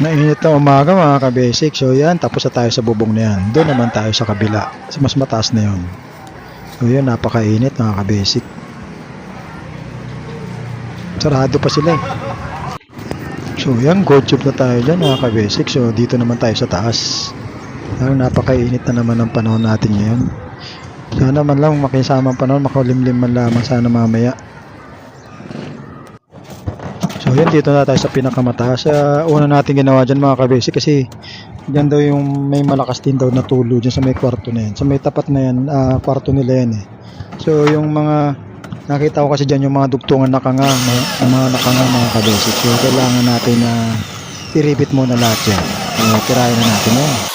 Nainit na umaga mga ka-basic. So yan, tapos na tayo sa bubong na yan. Doon naman tayo sa kabila. Kasi mas mataas na yun. So yun, napakainit mga ka-basic. Sarado pa sila eh. So yan, gold tube na tayo dyan mga ka-basic. So dito naman tayo sa taas. Napakainit na naman ang panahon natin ngayon. Sana man lang makisama ang panahon, makulimlim man lamang sana mamaya. So yun, dito na tayo sa pinakamataas. Una natin ginawa dyan mga ka-basic kasi dyan daw yung may malakas din daw na tulo dyan sa may kwarto na yan. Sa may tapat na yan, kwarto nila yan eh. So yung mga nakita ko kasi dyan yung mga dugtungan nakanga, mga nakanga mga ka-basic. So kailangan natin na i-repeat muna lahat yan. Tirahin na natin yan.